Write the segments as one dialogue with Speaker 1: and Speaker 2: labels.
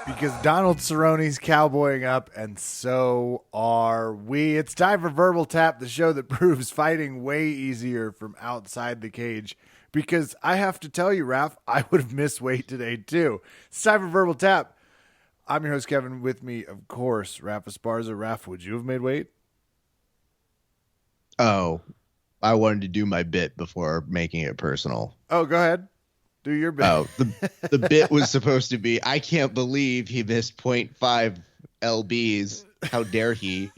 Speaker 1: Because Donald Cerrone's cowboying up, and so are we. It's time for Verbal Tap, the show that proves fighting way easier from outside the cage. Because I have to tell you, Raph, I would have missed weight today too. It's time for Verbal Tap. I'm your host, Kevin. With me, of course, Raph Esparza. Raph, would you have made weight?
Speaker 2: Oh, I wanted to do my bit before making it personal.
Speaker 1: Oh, go ahead. Do your bit.
Speaker 2: Oh, the bit was supposed to be, I can't believe he missed 0.5 lbs. How dare he?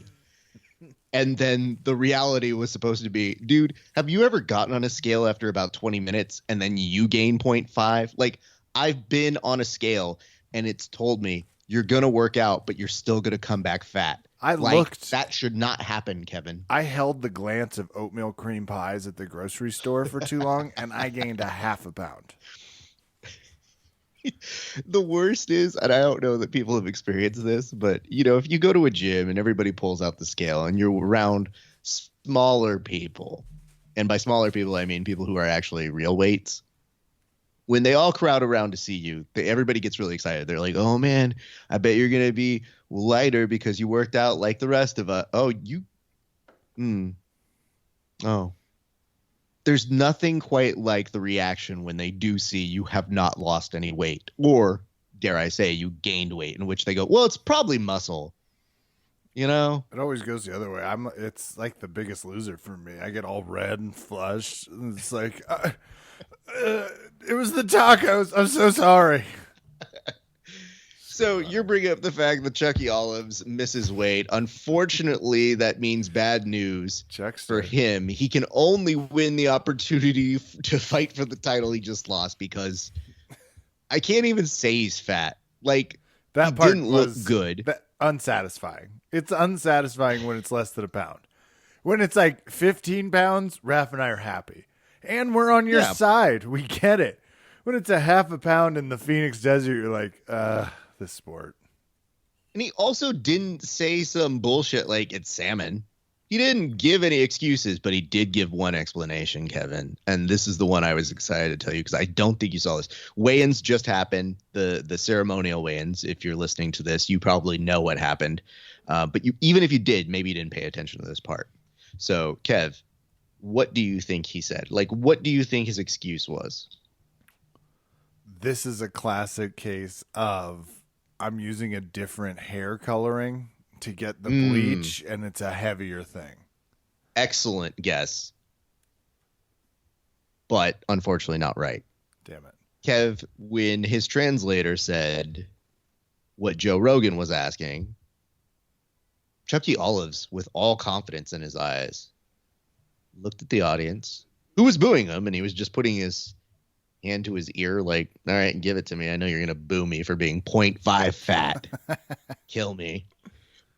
Speaker 2: And then the reality was supposed to be, dude, have you ever gotten on a scale after about 20 minutes and then you gain 0.5? Like, I've been on a scale and it's told me you're going to work out, but you're still going to come back fat. That should not happen, Kevin.
Speaker 1: I held the glance of oatmeal cream pies at the grocery store for too long, and I gained a half a pound.
Speaker 2: The worst is, and I don't know that people have experienced this, but, you know, if you go to a gym and everybody pulls out the scale and you're around smaller people, and by smaller people, I mean people who are actually real weights, when they all crowd around to see you, everybody gets really excited. They're like, oh, man, I bet you're going to be lighter because you worked out like the rest of us. Oh. There's nothing quite like the reaction when they do see you have not lost any weight, or, dare I say, you gained weight, in which they go, well, it's probably muscle. You know?
Speaker 1: It always goes the other way. It's like the Biggest Loser for me. I get all red and flushed. And it's like, it was the tacos. I'm so sorry.
Speaker 2: So you're bringing up the fact that Chucky Olives misses weight. Unfortunately, that means bad news for him. He can only win the opportunity to fight for the title he just lost, because I can't even say he's fat. Like,
Speaker 1: that part
Speaker 2: didn't look good.
Speaker 1: Unsatisfying. It's unsatisfying when it's less than a pound. When it's like 15 pounds, Raph and I are happy. And we're on your side. We get it. When it's a half a pound in the Phoenix Desert, you're like, this sport.
Speaker 2: And he also didn't say some bullshit like it's salmon. He didn't give any excuses, but he did give one explanation, Kevin. And this is the one I was excited to tell you, because I don't think you saw this. Weigh-ins just happened, the ceremonial weigh-ins. If you're listening to this, you probably know what happened. But even if you did, maybe you didn't pay attention to this part. So, Kev, what do you think he said? Like, what do you think his excuse was?
Speaker 1: This is a classic case of, I'm using a different hair coloring to get the bleach, and it's a heavier thing.
Speaker 2: Excellent guess. But unfortunately not right.
Speaker 1: Damn it.
Speaker 2: Kev, when his translator said what Joe Rogan was asking, Chucky Olives, with all confidence in his eyes, looked at the audience, who was booing him, and he was just putting his hand to his ear like, all right, give it to me. I know you're going to boo me for being 0.5 fat. Kill me.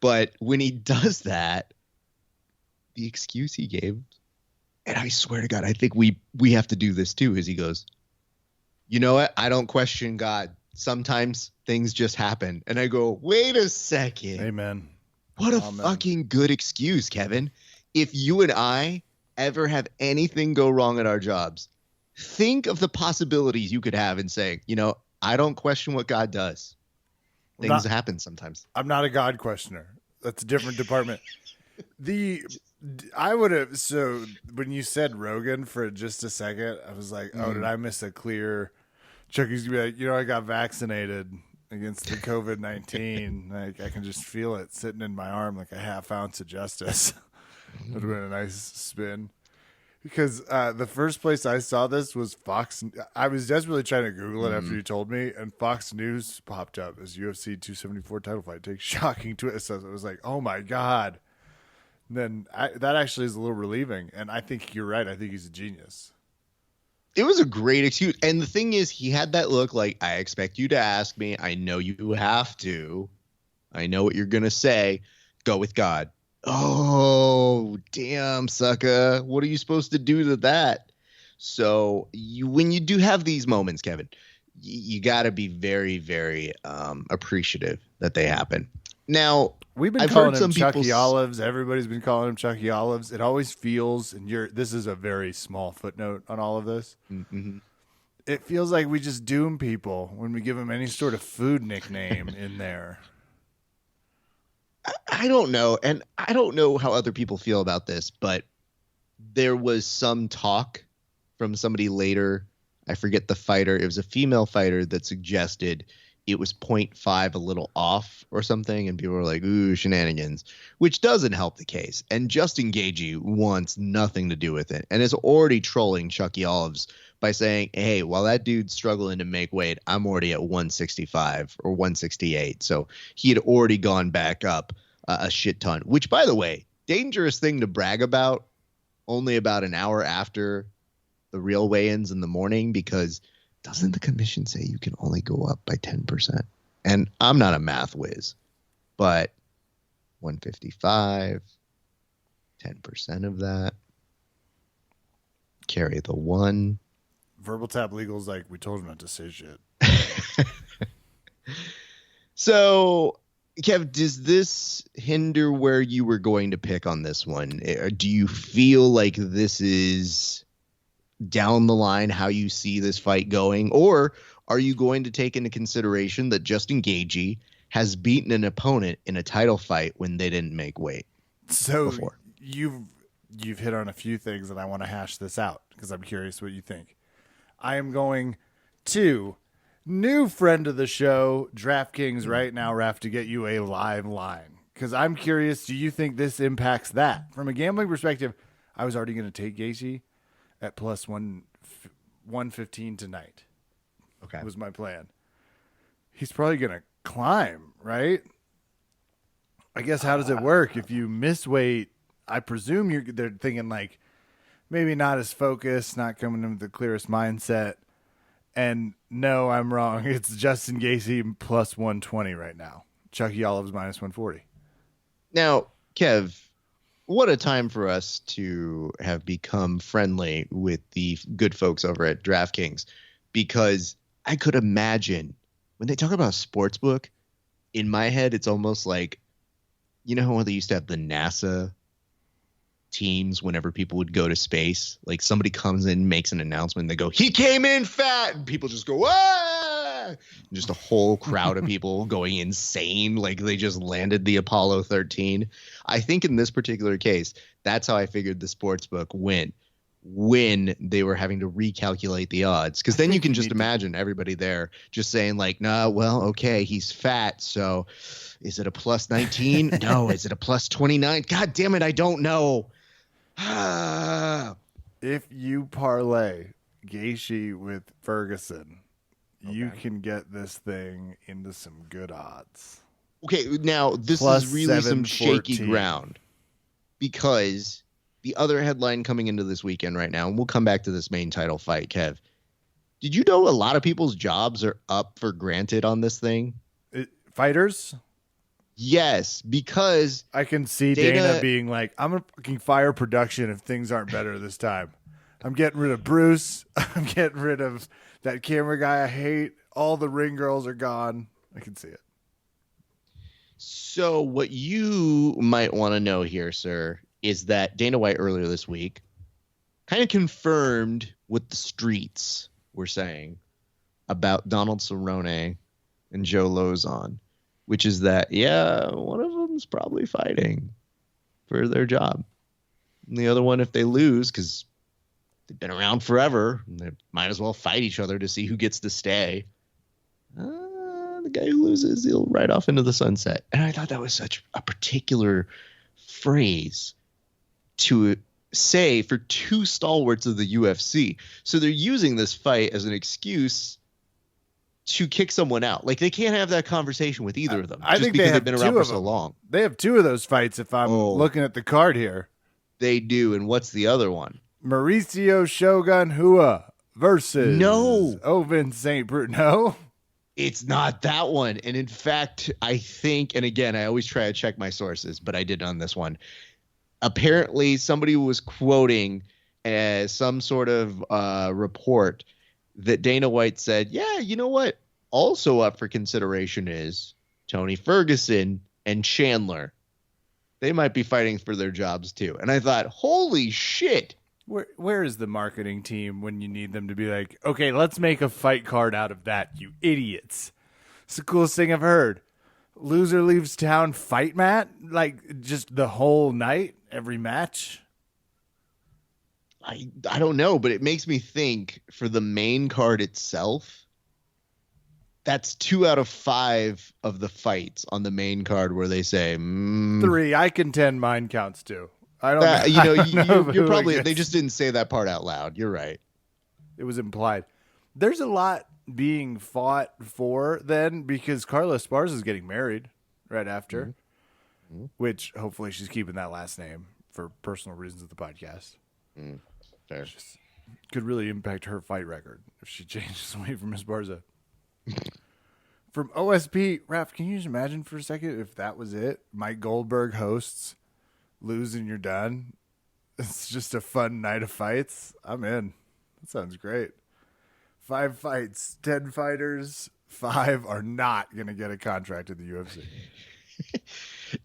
Speaker 2: But when he does that, the excuse he gave, and I swear to God, I think we have to do this too, is he goes, you know what? I don't question God. Sometimes things just happen. And I go, wait a second.
Speaker 1: Amen.
Speaker 2: What a fucking good excuse, Kevin. If you and I ever have anything go wrong at our jobs, think of the possibilities you could have in saying, you know, I don't question what God does. Things happen sometimes.
Speaker 1: I'm not a God questioner. That's a different department. I would have, so when you said Rogan for just a second, I was like, oh, did I miss a clear? Chucky's gonna be like, you know, I got vaccinated against the COVID-19. Like, I can just feel it sitting in my arm like a half ounce of justice. Would have been a nice spin. Because the first place I saw this was Fox. I was desperately trying to Google it after you told me, and Fox News popped up as UFC 274 title fight takes shocking twist. So I was like, oh my God. And then that actually is a little relieving, and I think you're right. I think he's a genius.
Speaker 2: It was a great excuse. And the thing is, he had that look like, I expect you to ask me. I know you have to. I know what you're going to say. Go with God. Oh, damn, sucker. What are you supposed to do to that? So when you do have these moments, Kevin, you got to be very, very appreciative that they happen. Now,
Speaker 1: we've been calling him Chucky Olives. Everybody's been calling him Chucky Olives. It always feels, and this is a very small footnote on all of this.
Speaker 2: Mm-hmm.
Speaker 1: It feels like we just doom people when we give them any sort of food nickname in there.
Speaker 2: I don't know. And I don't know how other people feel about this, but there was some talk from somebody later. I forget the fighter. It was a female fighter that suggested it was 0.5 a little off or something. And people were like, ooh, shenanigans, which doesn't help the case. And Justin Gaethje wants nothing to do with it and is already trolling Chucky Olives by saying, hey, while that dude's struggling to make weight, I'm already at 165 or 168. So he had already gone back up a shit ton, which, by the way, dangerous thing to brag about only about an hour after the real weigh-ins in the morning, because doesn't the commission say you can only go up by 10%? And I'm not a math whiz, but 155, 10% of that, carry the one.
Speaker 1: Verbal Tap Legal's like, we told him not to say shit.
Speaker 2: So, Kev, does this hinder where you were going to pick on this one? Or do you feel like this is down the line how you see this fight going? Or are you going to take into consideration that Justin Gaethje has beaten an opponent in a title fight when they didn't make weight before?
Speaker 1: You've hit on a few things, and I want to hash this out because I'm curious what you think. I am going to new friend of the show, DraftKings, right now, Raf, to get you a live line. Because I'm curious, do you think this impacts that? From a gambling perspective, I was already going to take Gaethje at plus 115 tonight.
Speaker 2: Okay.
Speaker 1: Was my plan. He's probably going to climb, right? I guess how does it work? If you miss weight, I presume they're thinking like maybe not as focused, not coming in with the clearest mindset. And no, I'm wrong. It's Justin Gaethje plus 120 right now. Chucky Olives minus 140.
Speaker 2: Now, Kev, what a time for us to have become friendly with the good folks over at DraftKings, because I could imagine when they talk about sportsbook, in my head, it's almost like, you know how they used to have the NASA teams whenever people would go to space? Like somebody comes in, makes an announcement, and they go, he came in fat, and people just go, ah! And just a whole crowd of people going insane, like they just landed the Apollo 13. I think in this particular case, that's how I figured the sportsbook went when they were having to recalculate the odds, because then you can just imagine everybody there just saying like, nah, well, okay, he's fat, so is it a plus 19? No. Is it a plus 29? God damn it, I don't know.
Speaker 1: If you parlay Gaethje with Ferguson, you can get this thing into some good odds.
Speaker 2: Okay, now this
Speaker 1: Plus
Speaker 2: is really some
Speaker 1: 714.
Speaker 2: shaky ground, because the other headline coming into this weekend right now, and we'll come back to this main title fight, Kev. Did you know a lot of people's jobs are up for granted on this thing?
Speaker 1: Fighters?
Speaker 2: Yes, because
Speaker 1: I can see Dana being like, I'm going to fucking fire production if things aren't better this time. I'm getting rid of Bruce. I'm getting rid of that camera guy I hate. All the ring girls are gone. I can see it.
Speaker 2: So what you might want to know here, sir, is that Dana White earlier this week kind of confirmed what the streets were saying about Donald Cerrone and Joe Lauzon, which is that, yeah, one of them's probably fighting for their job. And the other one, if they lose, because they've been around forever, they might as well fight each other to see who gets to stay. The guy who loses, he'll ride off into the sunset. And I thought that was such a particular phrase to say for two stalwarts of the UFC. So they're using this fight as an excuse to kick someone out. Like, they can't have that conversation with either of them.
Speaker 1: I think
Speaker 2: because
Speaker 1: they've
Speaker 2: been around for so long.
Speaker 1: They have two of those fights if I'm looking at the card here.
Speaker 2: They do. And what's the other one?
Speaker 1: Mauricio Shogun Hua versus Ovince St. Brute. No?
Speaker 2: It's not that one. And in fact, I think, and again, I always try to check my sources, but I did on this one. Apparently, somebody was quoting some sort of report that Dana White said, yeah, you know what? Also up for consideration is Tony Ferguson and Chandler. They might be fighting for their jobs too. And I thought, holy shit.
Speaker 1: Where is the marketing team when you need them to be like, okay, let's make a fight card out of that, you idiots. It's the coolest thing I've heard. Loser leaves town fight mat? Like, just the whole night, every match?
Speaker 2: I don't know, but it makes me think for the main card itself, that's 2 out of 5 of the fights on the main card where they say
Speaker 1: 3. I contend mine counts too. I don't know.
Speaker 2: You're probably, they just didn't say that part out loud. You're right.
Speaker 1: It was implied. There's a lot being fought for then because Carla Esparza is getting married right after, which hopefully she's keeping that last name for personal reasons of the podcast.
Speaker 2: Fair.
Speaker 1: Could really impact her fight record if she changes away from Esparza. From OSP, Raph, can you just imagine for a second if that was it? Mike Goldberg hosts, lose and you're done. It's just a fun night of fights. I'm in. That sounds great. 5 fights, 10 fighters, 5 are not going to get a contract in the UFC.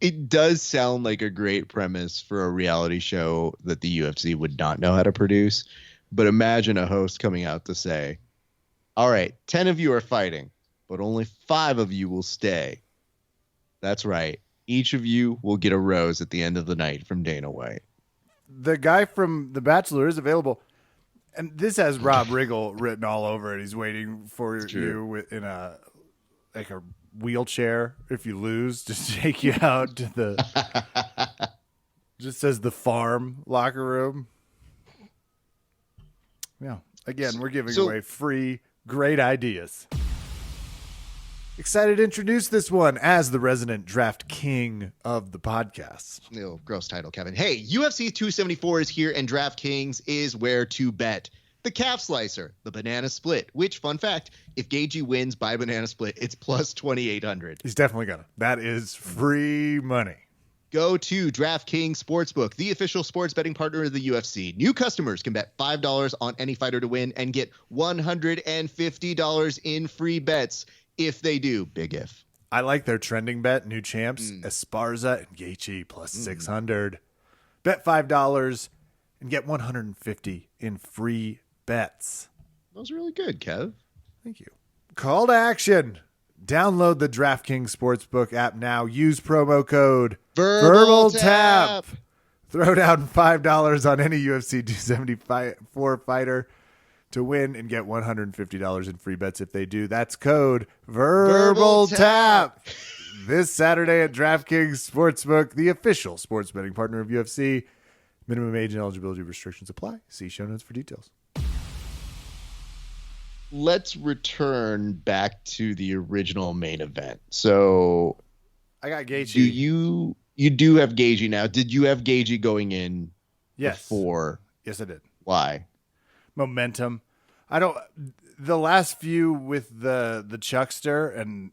Speaker 2: It does sound like a great premise for a reality show that the UFC would not know how to produce. But imagine a host coming out to say, all right, 10 of you are fighting, but only 5 of you will stay. That's right. Each of you will get a rose at the end of the night from Dana White.
Speaker 1: The guy from The Bachelor is available. And this has Rob Riggle written all over it. He's waiting for you in a wheelchair. If you lose, just take you out to the just says the farm locker room. Yeah. Again, we're giving away free great ideas. Excited to introduce this one as the resident draft king of the podcast.
Speaker 2: No, gross title, Kevin. Hey, UFC 274 is here, and DraftKings is where to bet. The calf slicer, the banana split, which, fun fact, if Gagey wins by banana split, it's plus 2,800.
Speaker 1: He's definitely gonna. That is free money.
Speaker 2: Go to DraftKings Sportsbook, the official sports betting partner of the UFC. New customers can bet $5 on any fighter to win and get $150 in free bets. If they do, big if.
Speaker 1: I like their trending bet, new champs, Esparza and Gaethje plus 600. Bet $5 and get $150 in free bets.
Speaker 2: That was really good, Kev.
Speaker 1: Thank you. Call to action. Download the DraftKings Sportsbook app now. Use promo code VerbalTap. Throw down $5 on any UFC 274 fighter to win and get $150 in free bets if they do. That's code VerbalTap. This Saturday at DraftKings Sportsbook, the official sports betting partner of UFC. Minimum age and eligibility restrictions apply. See show notes for details.
Speaker 2: Let's return back to the original main event. So
Speaker 1: I got Gaethje.
Speaker 2: You do have Gaethje now. Did you have Gaethje going in before?
Speaker 1: Yes, I did.
Speaker 2: Why?
Speaker 1: Momentum. The last few with the Chuckster and,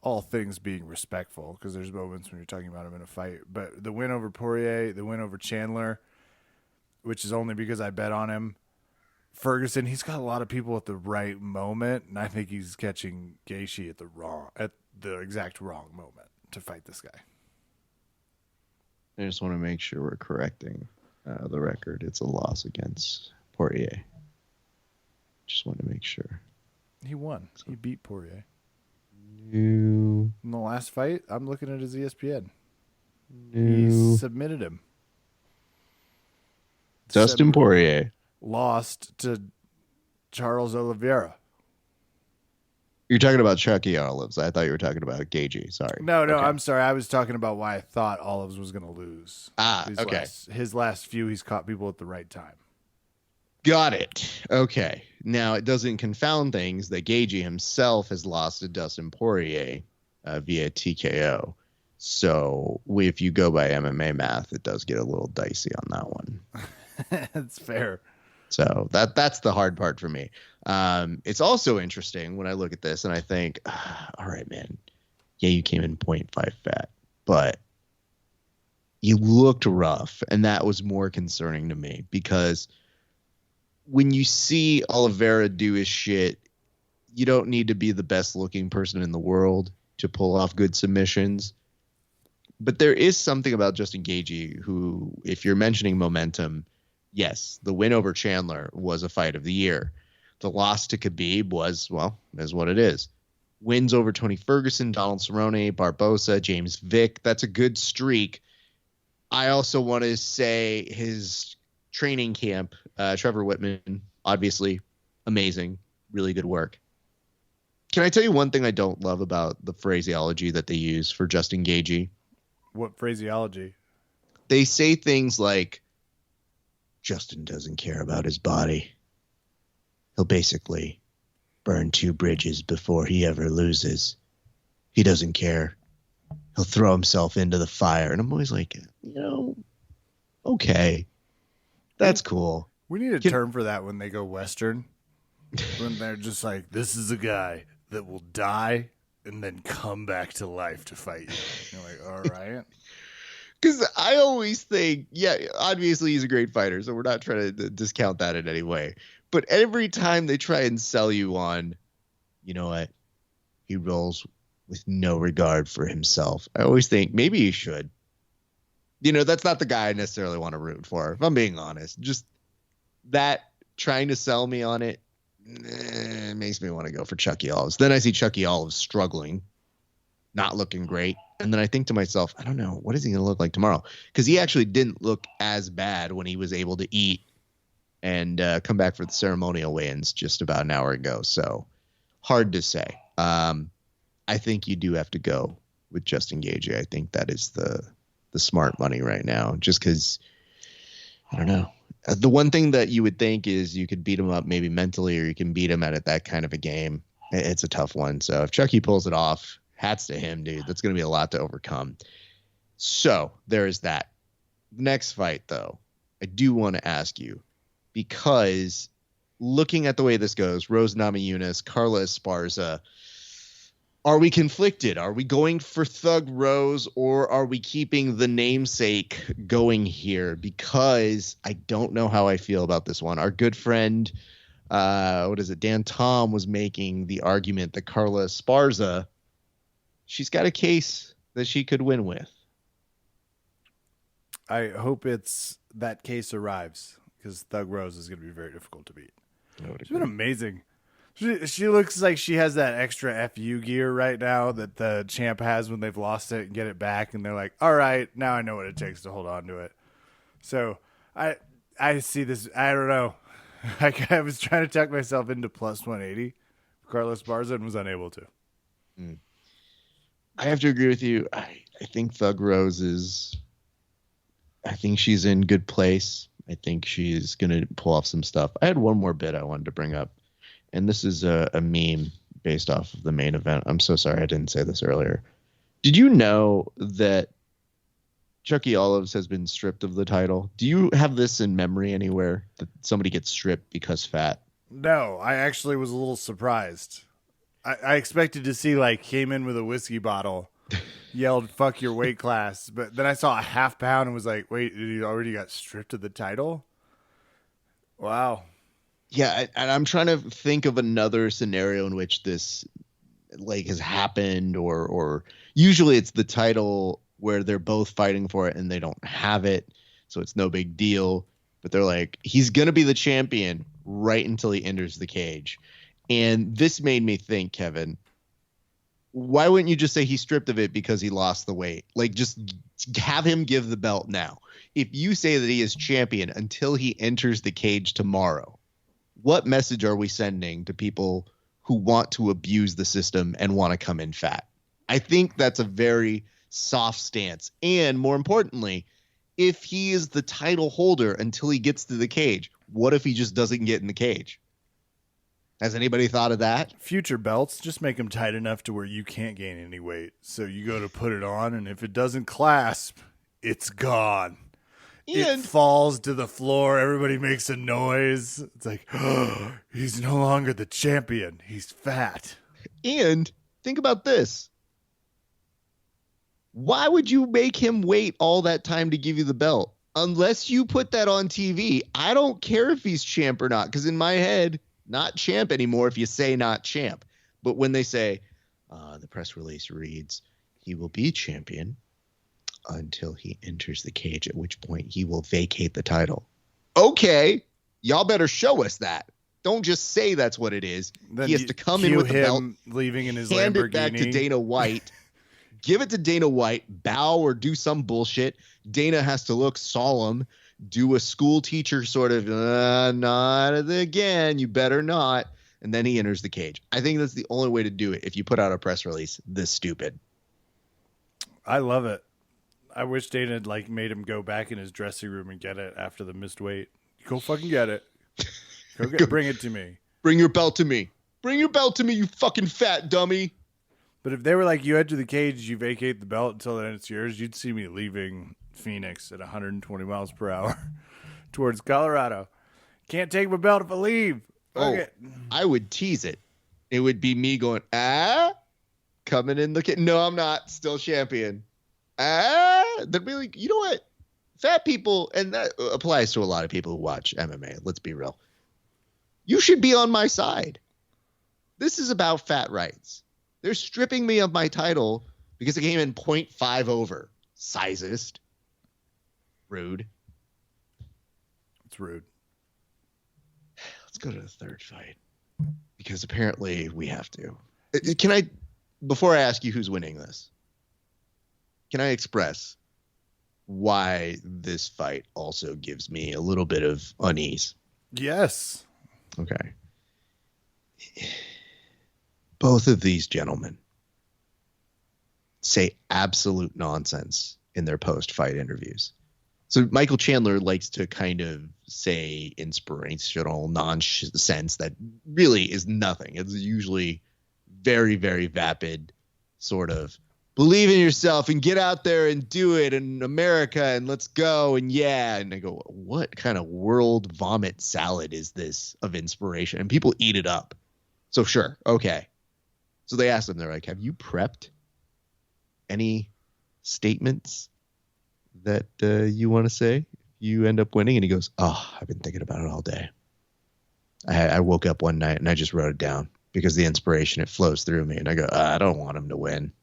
Speaker 1: all things being respectful, because there's moments when you're talking about him in a fight, but the win over Poirier, the win over Chandler, which is only because I bet on him. Ferguson, he's got a lot of people at the right moment, and I think he's catching Gaethje at the exact wrong moment to fight this guy.
Speaker 2: I just want to make sure we're correcting the record. It's a loss against Poirier. Just want to make sure.
Speaker 1: He won. He beat Poirier.
Speaker 2: No.
Speaker 1: In the last fight, I'm looking at his ESPN.
Speaker 2: No.
Speaker 1: He submitted him.
Speaker 2: Dustin Poirier
Speaker 1: lost to Charles Oliveira.
Speaker 2: You're talking about Chucky Olives. I thought you were talking about Gaethje. Sorry.
Speaker 1: No, okay. I'm sorry. I was talking about why I thought Olives was going to lose.
Speaker 2: Okay.
Speaker 1: His last few, he's caught people at the right time.
Speaker 2: Got it. Okay. Now, it doesn't confound things that Gaethje himself has lost to Dustin Poirier via TKO. So if you go by MMA math, it does get a little dicey on that one.
Speaker 1: That's fair.
Speaker 2: So that's the hard part for me. It's also interesting when I look at this and I think, all right, man, yeah, you came in 0.5 fat, but you looked rough. And that was more concerning to me because when you see Oliveira do his shit, you don't need to be the best looking person in the world to pull off good submissions. But there is something about Justin Gaethje who, if you're mentioning momentum, yes, the win over Chandler was a fight of the year. The loss to Khabib was, well, is what it is. Wins over Tony Ferguson, Donald Cerrone, Barbosa, James Vick. That's a good streak. I also want to say his training camp, Trevor Whitman, obviously amazing, really good work. Can I tell you one thing I don't love about the phraseology that they use for Justin Gaethje?
Speaker 1: What phraseology?
Speaker 2: They say things like, Justin doesn't care about his body. He'll basically burn 2 bridges before he ever loses. He doesn't care. He'll throw himself into the fire. And I'm always like, okay, that's cool.
Speaker 1: We need a term for that when they go Western. When they're just like, this is a guy that will die and then come back to life to fight you. You're like, all right.
Speaker 2: Because I always think, yeah, obviously he's a great fighter, so we're not trying to discount that in any way. But every time they try and sell you on, you know what, he rolls with no regard for himself, I always think maybe he should. That's not the guy I necessarily want to root for, if I'm being honest. Just that trying to sell me on it, makes me want to go for Chucky Olives. Then I see Chucky Olives struggling, not looking great. And then I think to myself, I don't know, what is he going to look like tomorrow? Because he actually didn't look as bad when he was able to eat and come back for the ceremonial weigh-ins just about an hour ago. So hard to say. I think you do have to go with Justin Gaethje. I think that is the smart money right now, just because, I don't know. The one thing that you would think is you could beat him up maybe mentally, or you can beat him at that kind of a game. It's a tough one. So if Chucky pulls it off, hats to him, dude. That's going to be a lot to overcome. So there is that. Next fight, though, I do want to ask you, because looking at the way this goes, Rose Namajunas, Carla Esparza, are we conflicted? Are we going for Thug Rose, or are we keeping the namesake going here? Because I don't know how I feel about this one. Our good friend, Dan Tom, was making the argument that Carla Esparza, she's got a case that she could win with.
Speaker 1: I hope that case arrives, because Thug Rose is going to be very difficult to beat. She's been amazing. She looks like she has that extra FU gear right now that the champ has when they've lost it and get it back, and they're like, all right, now I know what it takes to hold on to it. So I see this. I don't know. I was trying to tuck myself into plus 180 Carlos Esparza and was unable to.
Speaker 2: I have to agree with you. I think Thug Rose I think she's in good place. I think she's going to pull off some stuff. I had one more bit I wanted to bring up, and this is a meme based off of the main event. I'm so sorry I didn't say this earlier. Did you know that Chucky Olives has been stripped of the title? Do you have this in memory anywhere, that somebody gets stripped because fat?
Speaker 1: No, I actually was a little surprised. I expected to see, came in with a whiskey bottle, yelled, fuck your weight class. But then I saw a half pound and was like, wait, he already got stripped of the title? Wow.
Speaker 2: Yeah, and I'm trying to think of another scenario in which this has happened, or usually it's the title where they're both fighting for it and they don't have it, so it's no big deal. But they're like, he's going to be the champion right until he enters the cage. And this made me think, Kevin, why wouldn't you just say he's stripped of it because he lost the weight? Just have him give the belt now. If you say that he is champion until he enters the cage tomorrow, what message are we sending to people who want to abuse the system and want to come in fat? I think that's a very soft stance. And more importantly, if he is the title holder until he gets to the cage, what if he just doesn't get in the cage? Has anybody thought of that?
Speaker 1: Future belts, just make them tight enough to where you can't gain any weight. So you go to put it on, and if it doesn't clasp, it's gone. It falls to the floor. Everybody makes a noise. It's like, oh, he's no longer the champion. He's fat.
Speaker 2: And think about this. Why would you make him wait all that time to give you the belt? Unless you put that on TV, I don't care if he's champ or not, because in my head, not champ anymore if you say not champ. But when they say, the press release reads, he will be champion until he enters the cage, at which point he will vacate the title. Okay, y'all better show us that. Don't just say that's what it is.
Speaker 1: Then
Speaker 2: he has to come in with the belt,
Speaker 1: leaving in his
Speaker 2: hand
Speaker 1: Lamborghini.
Speaker 2: it back to Dana White, give it to Dana White, bow or do some bullshit. Dana has to look solemn, do a school teacher sort of, not again, you better not. And then he enters the cage. I think that's the only way to do it if you put out a press release this stupid.
Speaker 1: I love it. I wish Dana had made him go back in his dressing room and get it after the missed weight. Go fucking get it. Bring it to me.
Speaker 2: Bring your belt to me. Bring your belt to me, you fucking fat dummy.
Speaker 1: But if they were like, you enter the cage, you vacate the belt until then it's yours, you'd see me leaving Phoenix at 120 miles per hour towards Colorado. Can't take my belt if I leave.
Speaker 2: I would tease it. It would be me going, coming in the no, I'm not. Still champion. They'd be like, you know what? Fat people, and that applies to a lot of people who watch MMA. Let's be real. You should be on my side. This is about fat rights. They're stripping me of my title because it came in 0.5 over. Sizist. Rude.
Speaker 1: It's rude.
Speaker 2: Let's go to the third fight because apparently we have to. Can I, before I ask you who's winning this, can I express why this fight also gives me a little bit of unease?
Speaker 1: Yes.
Speaker 2: Okay. Both of these gentlemen say absolute nonsense in their post-fight interviews. So Michael Chandler likes to kind of say inspirational nonsense that really is nothing. It's usually very, very vapid sort of believe in yourself and get out there and do it in America and let's go. And yeah. And I go, what kind of world vomit salad is this of inspiration? And people eat it up. So sure. Okay. So they asked him, they're like, have you prepped any statements that you want to say if you end up winning? And he goes, I've been thinking about it all day. I woke up one night and I just wrote it down because the inspiration, it flows through me. And I go, I don't want him to win.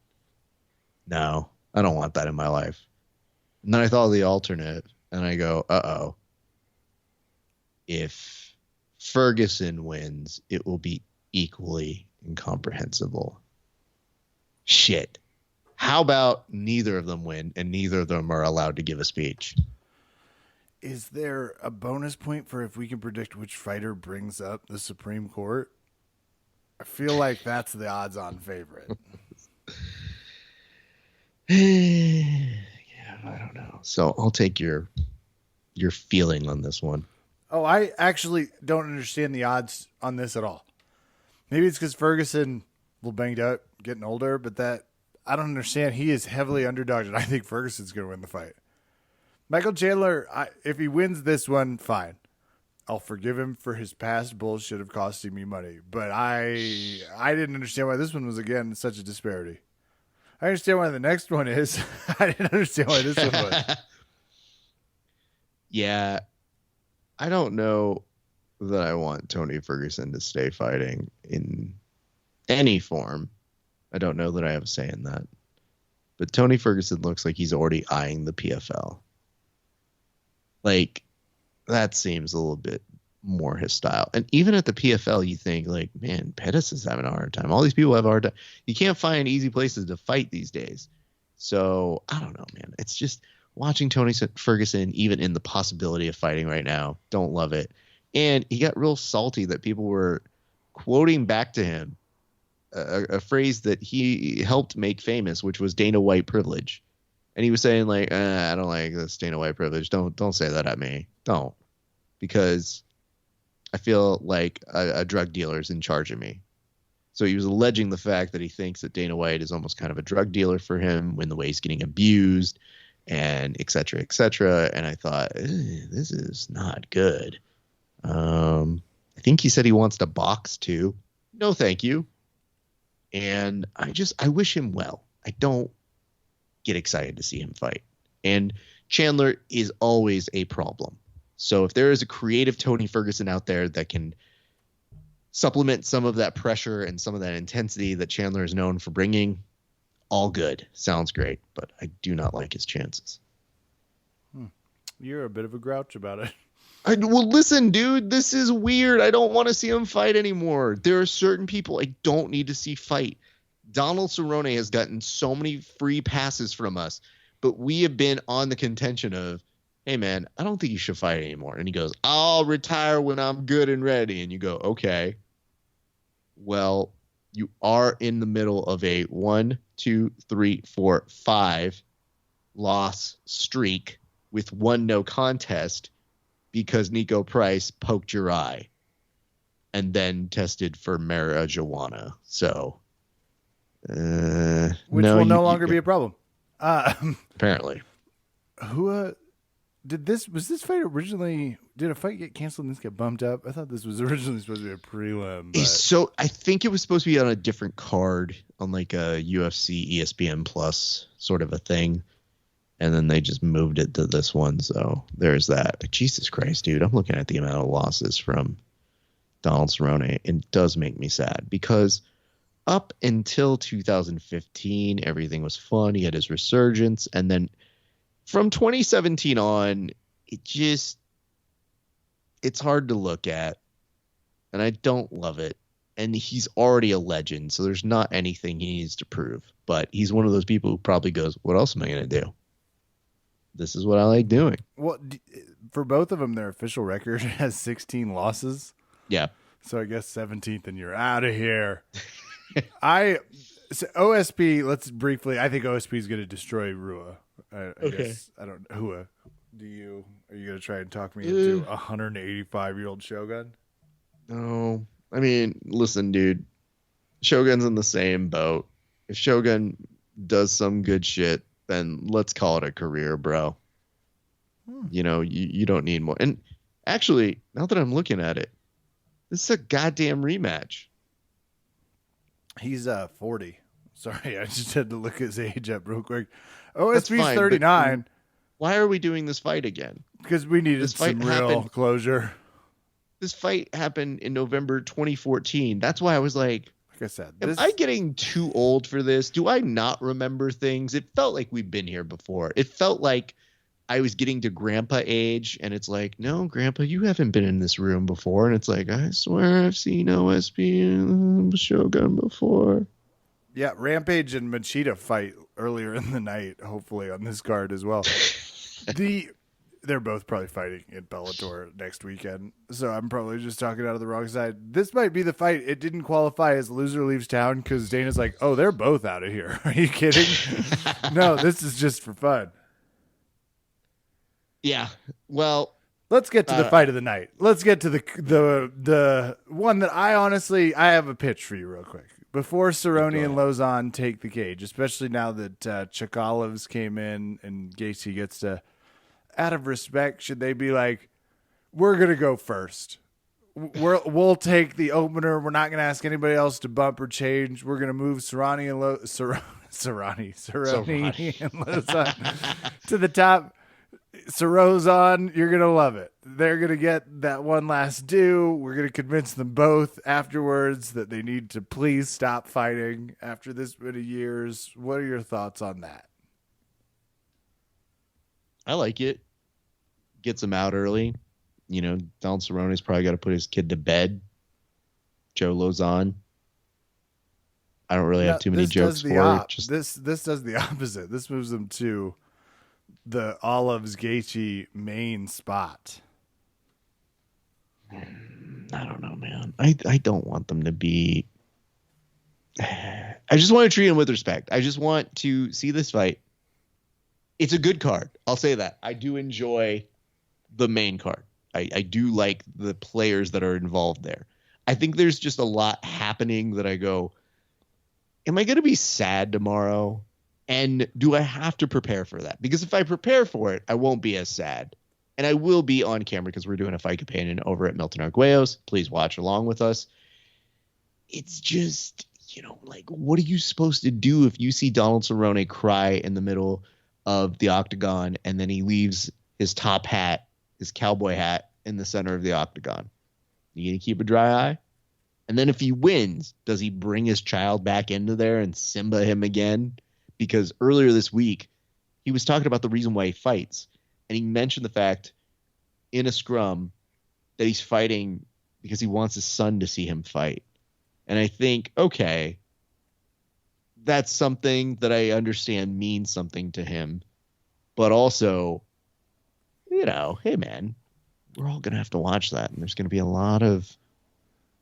Speaker 2: No, I don't want that in my life. And then I thought of the alternate and I go, if Ferguson wins, it will be equally incomprehensible. Shit. How about neither of them win and neither of them are allowed to give a speech?
Speaker 1: Is there a bonus point for if we can predict which fighter brings up the Supreme Court? I feel like that's the odds-on favorite.
Speaker 2: Yeah, I don't know. So I'll take your feeling on this one.
Speaker 1: Oh, I actually don't understand the odds on this at all. Maybe it's because Ferguson, a little banged up, getting older, but that I don't understand. He is heavily underdogged, and I think Ferguson's going to win the fight. Michael Chandler, if he wins this one, fine. I'll forgive him for his past bullshit of costing me money. But I didn't understand why this one was, again, such a disparity. I understand why the next one is. I didn't understand why this one was.
Speaker 2: Yeah. I don't know that I want Tony Ferguson to stay fighting in any form. I don't know that I have a say in that. But Tony Ferguson looks like he's already eyeing the PFL. Like, that seems a little bit more his style. And even at the PFL, you think, like, man, Pettis is having a hard time. All these people have a hard time. You can't find easy places to fight these days. So, I don't know, man. It's just watching Tony Ferguson, even in the possibility of fighting right now, don't love it. And he got real salty that people were quoting back to him a phrase that he helped make famous, which was Dana White privilege. And he was saying, like, I don't like this Dana White privilege. Don't say that at me. Don't. Because I feel like a drug dealer is in charge of me. So he was alleging the fact that he thinks that Dana White is almost kind of a drug dealer for him when the way he's getting abused and et cetera, et cetera. And I thought, this is not good. I think he said he wants to box too. No, thank you. And I wish him well. I don't get excited to see him fight. And Chandler is always a problem. So if there is a creative Tony Ferguson out there that can supplement some of that pressure and some of that intensity that Chandler is known for bringing, all good. Sounds great, but I do not like his chances.
Speaker 1: You're a bit of a grouch about it.
Speaker 2: Well, listen, dude, this is weird. I don't want to see him fight anymore. There are certain people I don't need to see fight. Donald Cerrone has gotten so many free passes from us, but we have been on the contention of, hey, man, I don't think you should fight anymore. And he goes, I'll retire when I'm good and ready. And you go, okay. Well, you are in the middle of a 1, 2, 3, 4, 5 loss streak with 1 no contest because Nico Price poked your eye and then tested for marijuana. So,
Speaker 1: which
Speaker 2: no,
Speaker 1: will no longer be a problem.
Speaker 2: Apparently.
Speaker 1: Who was this fight originally? Did a fight get canceled and this get bumped up? I thought this was originally supposed to be a prelim. But...
Speaker 2: So I think it was supposed to be on a different card on like a UFC ESPN Plus sort of a thing. And then they just moved it to this one. So there's that. Jesus Christ, dude. I'm looking at the amount of losses from Donald Cerrone. It does make me sad because up until 2015, everything was fun. He had his resurgence. And then from 2017 on, it's hard to look at. And I don't love it. And he's already a legend. So there's not anything he needs to prove. But he's one of those people who probably goes, what else am I going to do? This is what I like doing.
Speaker 1: Well, for both of them, their official record has 16 losses.
Speaker 2: Yeah.
Speaker 1: So I guess 17th and you're out of here. OSP, let's briefly, I think OSP is going to destroy Rua. I guess, I don't know. Are you going to try and talk me into a 185-year-old Shogun?
Speaker 2: No. I mean, listen, dude. Shogun's in the same boat. If Shogun does some good shit, then let's call it a career, bro. You know, you don't need more. And actually, now that I'm looking at it, this is a goddamn rematch.
Speaker 1: He's 40. Sorry, I just had to look his age up real quick. OSP's 39.
Speaker 2: Why are we doing this fight again?
Speaker 1: Because we needed some real closure.
Speaker 2: This fight happened in November 2014. That's why I was like
Speaker 1: I said,
Speaker 2: am I getting too old for this? Do I not remember things? It felt like we've been here before. It felt like I was getting to grandpa age, and it's like, no, grandpa, you haven't been in this room before. And it's like, I swear I've seen OSP and Shogun before.
Speaker 1: Yeah, Rampage and Machida fight earlier in the night, hopefully on this card as well. They're both probably fighting in Bellator next weekend, so I'm probably just talking out of the wrong side. This might be the fight. It didn't qualify as loser leaves town because Dana's like, oh, they're both out of here. Are you kidding? No, this is just for fun.
Speaker 2: Yeah, well...
Speaker 1: Let's get to the fight of the night. Let's get to the one that I have a pitch for you real quick. Before Cerrone and Lauzon take the cage, especially now that Chikalovs came in and Gaethje gets to... Out of respect, should they be like, we're going to go first. We'll take the opener. We're not going to ask anybody else to bump or change. We're going to move Cerrone and Lauzon to the top. Cerrone, you're going to love it. They're going to get that one last due. We're going to convince them both afterwards that they need to please stop fighting after this many years. What are your thoughts on that?
Speaker 2: I like it. Gets him out early. You know, Donald Cerrone's probably got to put his kid to bed. Joe Lauzon. I don't really have too many jokes for it.
Speaker 1: This does the opposite. This moves them to the Olives Gaethje main spot.
Speaker 2: I don't know, man. I don't want them to be... I just want to treat them with respect. I just want to see this fight. It's a good card. I'll say that. I do enjoy the main card. I do like the players that are involved there. I think there's just a lot happening that I go, am I going to be sad tomorrow? And do I have to prepare for that? Because if I prepare for it, I won't be as sad. And I will be on camera because we're doing a fight companion over at Milton Arguellos. Please watch along with us. It's just, you know, like, what are you supposed to do if you see Donald Cerrone cry in the middle of the octagon and then he leaves his top hat, his cowboy hat, in the center of the octagon? You gonna keep a dry eye? And then if he wins, does he bring his child back into there and Simba him again? because earlier this week he was talking about the reason why he fights, and he mentioned the fact in a scrum that he's fighting because he wants his son to see him fight. And I think, okay, that's something that I understand means something to him, but also, hey man, we're all going to have to watch that. And there's going to be a lot of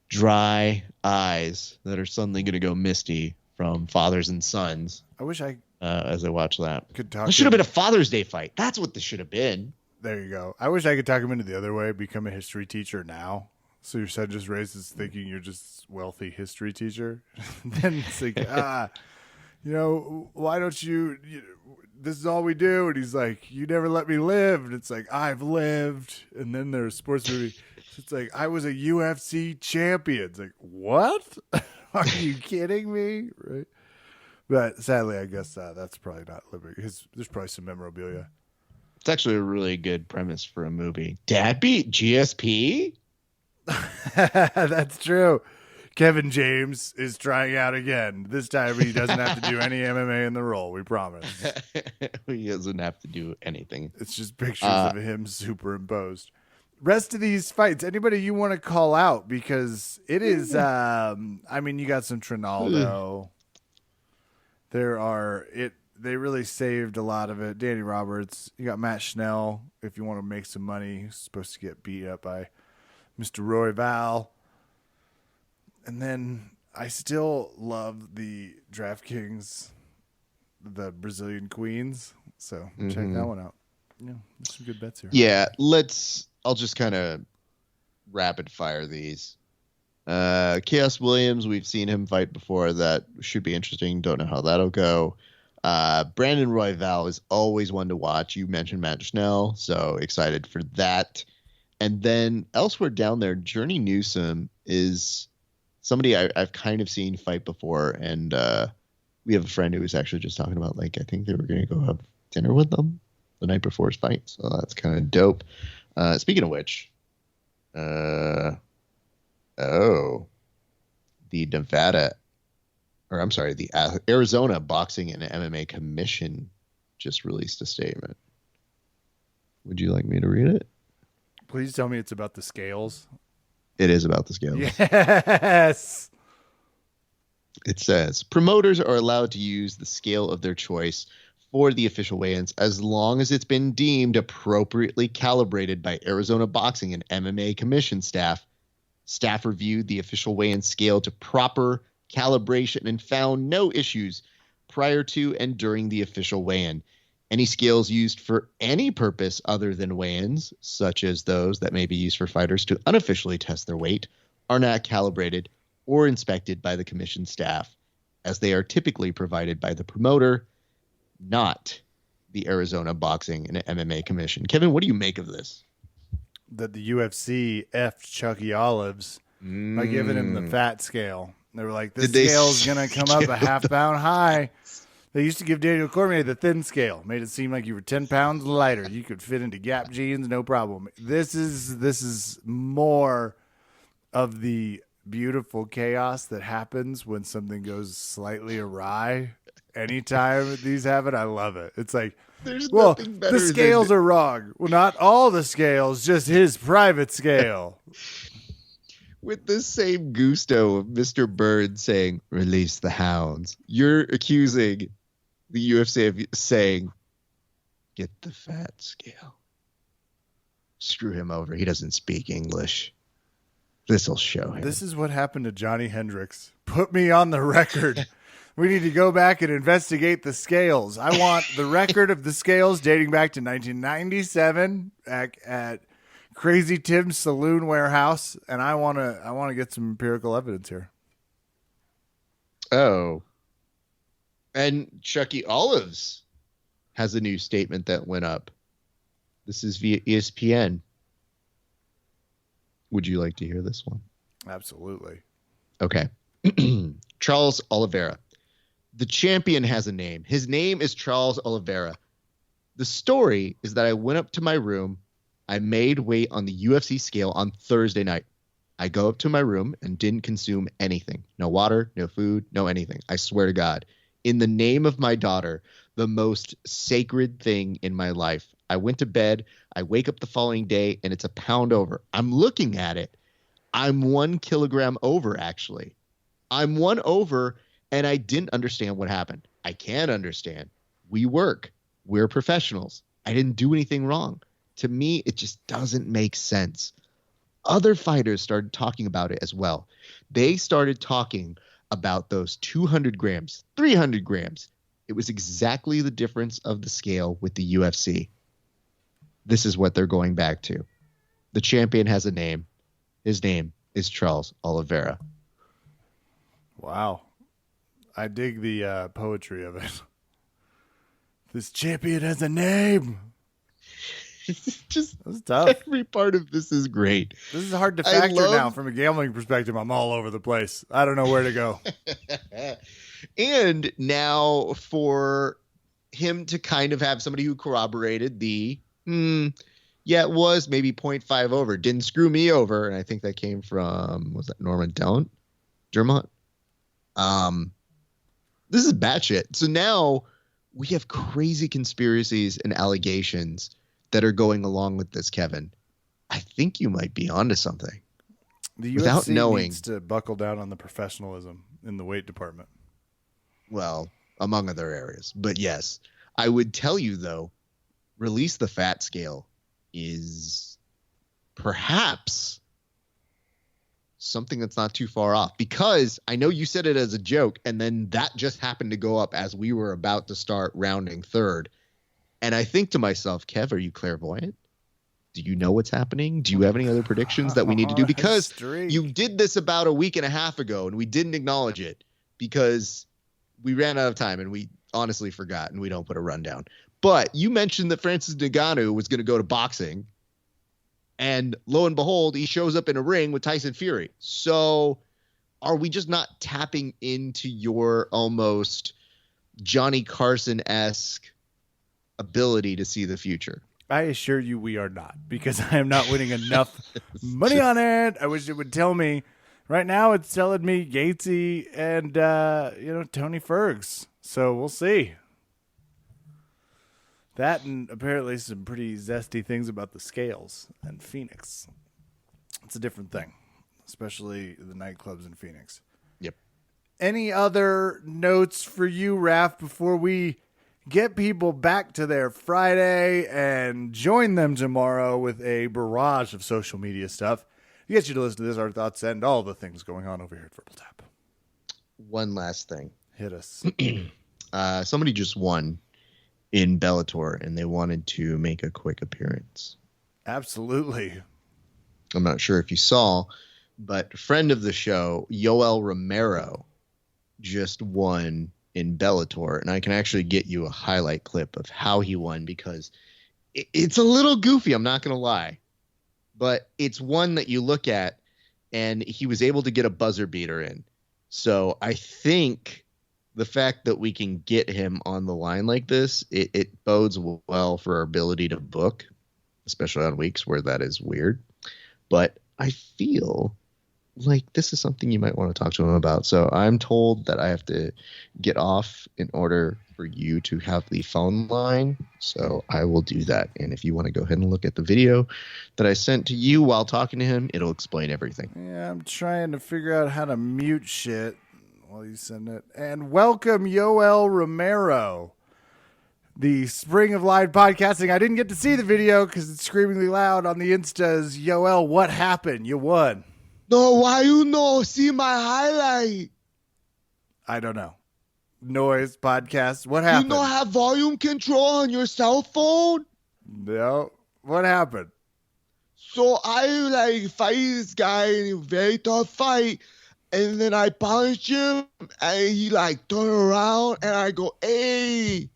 Speaker 2: dry eyes that are suddenly going to go misty from fathers and sons.
Speaker 1: I wish
Speaker 2: as I watch that.
Speaker 1: It
Speaker 2: should have been a Father's Day fight. That's what this should have been.
Speaker 1: There you go. I wish I could talk him into the other way, become a history teacher now. So your son just raises thinking you're just wealthy history teacher. Then it's like, why don't you, this is all we do. And he's like, you never let me live. And it's like, I've lived. And then there's sports movie. It's like, I was a UFC champion. It's like, what? Are you kidding me? Right. But sadly, I guess that's probably not living. There's probably some memorabilia.
Speaker 2: It's actually a really good premise for a movie. Dad beat GSP?
Speaker 1: That's true. Kevin James is trying out again. This time he doesn't have to do any MMA in the role. We promise.
Speaker 2: He doesn't have to do anything.
Speaker 1: It's just pictures of him superimposed. Rest of these fights, anybody you want to call out? Because it is, you got some Trinaldo. They really saved a lot of it. Danny Roberts. You got Matt Schnell. If you want to make some money, he's supposed to get beat up by Mr. Roy Val. And then I still love the DraftKings, the Brazilian Queens. So check that one out. Yeah, there's some good bets here.
Speaker 2: Yeah, I'll just kind of rapid fire these. Chaos Williams, we've seen him fight before. That should be interesting. Don't know how that'll go. Brandon Royval is always one to watch. You mentioned Matt Schnell, so excited for that. And then elsewhere down there, Journey Newsom is somebody I've kind of seen fight before. And we have a friend who was actually just talking about, I think they were going to go have dinner with them the night before his fight. So that's kind of dope. Speaking of which, the Arizona Boxing and MMA Commission just released a statement. Would you like me to read it?
Speaker 1: Please tell me it's about the scales.
Speaker 2: It is about the scales.
Speaker 1: Yes.
Speaker 2: It says, promoters are allowed to use the scale of their choice for the official weigh-ins as long as it's been deemed appropriately calibrated by Arizona Boxing and MMA Commission staff. Staff reviewed the official weigh-in scale to proper calibration and found no issues prior to and during the official weigh-in. Any scales used for any purpose other than weigh-ins, such as those that may be used for fighters to unofficially test their weight, are not calibrated or inspected by the commission staff, as they are typically provided by the promoter, not the Arizona Boxing and MMA Commission. Kevin, what do you make of this?
Speaker 1: That the UFC effed Chucky Olives by giving him the fat scale. They were like, this scale's going to come up a half pound high. They used to give Daniel Cormier the thin scale. Made it seem like you were 10 pounds lighter. You could fit into Gap jeans, no problem. This is more of the beautiful chaos that happens when something goes slightly awry. Anytime these happen, I love it. It's like, the scales are wrong. Well, not all the scales, just his private scale.
Speaker 2: With the same gusto of Mr. Bird saying, release the hounds, you're accusing the UFC of saying, get the fat scale. Screw him over. He doesn't speak English. This'll show him.
Speaker 1: This is what happened to Johnny Hendricks. Put me on the record. We need to go back and investigate the scales. I want the record of the scales dating back to 1997 at Crazy Tim's Saloon Warehouse, and I want to get some empirical evidence here.
Speaker 2: Oh. And Chucky Olives has a new statement that went up. This is via ESPN. Would you like to hear this one?
Speaker 1: Absolutely.
Speaker 2: Okay. Charles Oliveira. The champion has a name. His name is Charles Oliveira. The story is that I went up to my room. I made weight on the UFC scale on Thursday night. I go up to my room and didn't consume anything. No water, no food, no anything. I swear to God. in the name of my daughter, the most sacred thing in my life. I went to bed. I wake up the following day, and it's a pound over. I'm looking at it. I'm 1 kilogram over, actually. I'm 1 over, and I didn't understand what happened. I can't understand. We work. We're professionals. I didn't do anything wrong. To me, it just doesn't make sense. Other fighters started talking about it as well. They started talking about those 200 grams, 300 grams. It was exactly the difference of the scale with the UFC. This is what they're going back to. The champion has a name. His name is Charles Oliveira.
Speaker 1: Wow. I dig the poetry of it. This champion has a name.
Speaker 2: Just
Speaker 1: That's tough.
Speaker 2: Every part of this is great.
Speaker 1: This is hard to factor now from a gambling perspective. I'm all over the place. I don't know where to go.
Speaker 2: And now for him to kind of have somebody who corroborated the, it was maybe 0.5 over. Didn't screw me over. And I think that came from, was that Norman Dermott? This is batshit. So now we have crazy conspiracies and allegations that are going along with this, Kevin. I think you might be onto something.
Speaker 1: The
Speaker 2: Without
Speaker 1: UFC
Speaker 2: knowing,
Speaker 1: needs to buckle down on the professionalism in the weight department.
Speaker 2: Well, among other areas. But yes, I would tell you, though, Release the Fat scale is perhaps something that's not too far off. Because I know you said it as a joke, and then that just happened to go up as we were about to start rounding third. And I think to myself, Kev, are you clairvoyant? Do you know what's happening? Do you have any other predictions that we need to do? Because you did this about a week and a half ago, and we didn't acknowledge it because we ran out of time, and we honestly forgot, and we don't put a rundown. But you mentioned that Francis Ngannou was going to go to boxing, and lo and behold, he shows up in a ring with Tyson Fury. So are we just not tapping into your almost Johnny Carson-esque ability to see the future?
Speaker 1: I assure you we are not, because I am not winning enough money on it. I wish it would tell me. Right now it's telling me Yatesy and Tony Fergs. So we'll see. That and apparently some pretty zesty things about the scales and Phoenix. It's a different thing, especially the nightclubs in Phoenix.
Speaker 2: Yep.
Speaker 1: Any other notes for you, Raph, before we get people back to their Friday and join them tomorrow with a barrage of social media stuff to get you to listen to this, our thoughts, and all the things going on over here at Verbal Tap?
Speaker 2: One last thing.
Speaker 1: Hit us.
Speaker 2: Somebody just won in Bellator, and they wanted to make a quick appearance.
Speaker 1: Absolutely.
Speaker 2: I'm not sure if you saw, but a friend of the show, Yoel Romero, just won in Bellator, and I can actually get you a highlight clip of how he won because it's a little goofy, I'm not going to lie, but it's one that you look at, and he was able to get a buzzer beater in. So I think the fact that we can get him on the line like this, it bodes well for our ability to book, especially on weeks where that is weird. But I feel like this is something you might want to talk to him about. So I'm told that I have to get off in order for you to have the phone line. So I will do that. And if you want to go ahead and look at the video that I sent to you while talking to him, it'll explain everything.
Speaker 1: Yeah, I'm trying to figure out how to mute shit while you send it. And welcome, Yoel Romero, the spring of live podcasting. I didn't get to see the video because it's screamingly loud on the Instas. Yoel, what happened? You won.
Speaker 2: No, why you know? See my highlight.
Speaker 1: I don't know. Noise podcast. What happened?
Speaker 2: You don't have volume control on your cell phone?
Speaker 1: No. What happened?
Speaker 2: So I fight this guy in a very tough fight, and then I punch him, and he turn around, and I go, hey.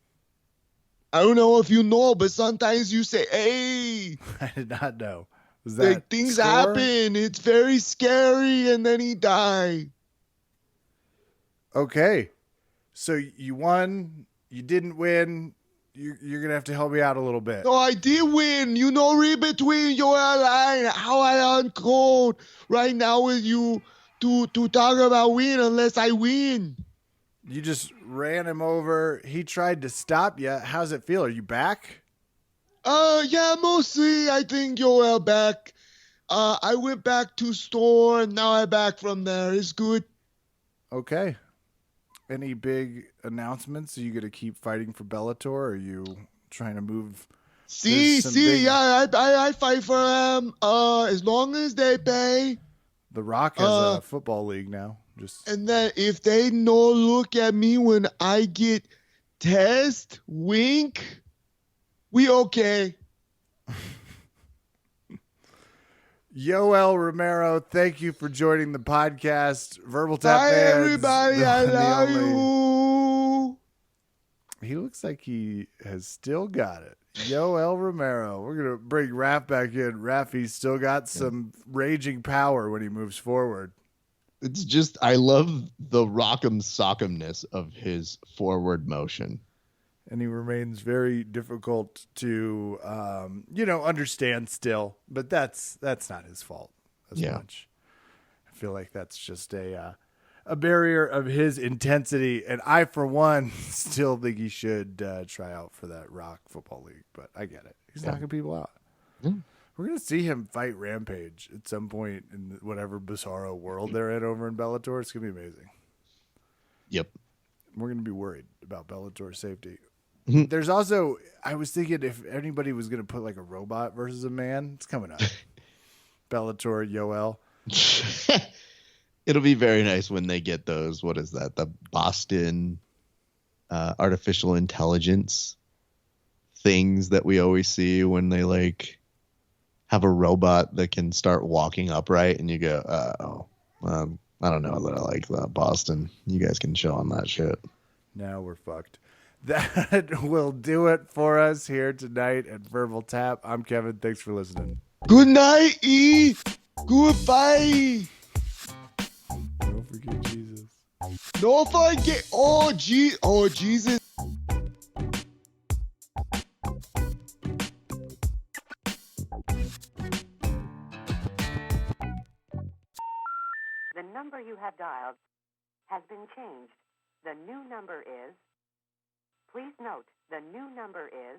Speaker 2: I don't know if you know, but sometimes you say, hey.
Speaker 1: I did not know. Was that
Speaker 2: things
Speaker 1: score?
Speaker 2: happen. It's very scary, and then he died.
Speaker 1: Okay. So you won. You didn't win. You're going to have to help me out a little bit.
Speaker 2: No, I did win. Read between your line how I uncode right now with you to talk about win unless I win.
Speaker 1: You just ran him over. He tried to stop you. How's it feel? Are you back?
Speaker 2: Yeah, mostly I think you're back. I went back to store and now I'm back from there. It's good.
Speaker 1: Okay. Any big announcements? Are you going to keep fighting for Bellator? Or are you trying to move?
Speaker 2: I fight for them. As long as they pay.
Speaker 1: The Rock has a football league now.
Speaker 2: And then if they no look at me when I get test, wink, we okay.
Speaker 1: Yoel Romero, thank you for joining the podcast. Verbal Tap
Speaker 2: Bye,
Speaker 1: fans,
Speaker 2: everybody. I love you.
Speaker 1: He looks like he has still got it. Yoel Romero. We're going to bring Raph back in. Raph, he's still got some raging power when he moves forward.
Speaker 2: It's just, I love the rock'em sock'emness of his forward motion.
Speaker 1: And he remains very difficult to, understand still. But that's not his fault as much. I feel like that's just a barrier of his intensity. And I, for one, still think he should try out for that Rock Football League. But I get it. He's knocking people out. We're going to see him fight Rampage at some point in whatever bizarro world they're in over in Bellator. It's going to be amazing.
Speaker 2: Yep.
Speaker 1: We're going to be worried about Bellator's safety. There's also, I was thinking if anybody was going to put like a robot versus a man, it's coming up. Bellator, Yoel.
Speaker 2: It'll be very nice when they get those, what is that? The Boston artificial intelligence things that we always see when they like have a robot that can start walking upright and you go, I don't know that I like that. Boston, you guys can chill on that shit.
Speaker 1: Now we're fucked. That will do it for us here tonight at Verbal Tap. I'm Kevin. Thanks for listening.
Speaker 2: Good night, E. Goodbye.
Speaker 1: Don't forget Jesus.
Speaker 2: Don't forget. Oh, Jesus.
Speaker 3: The number you have dialed has been changed. The new number is... Please note, the new number is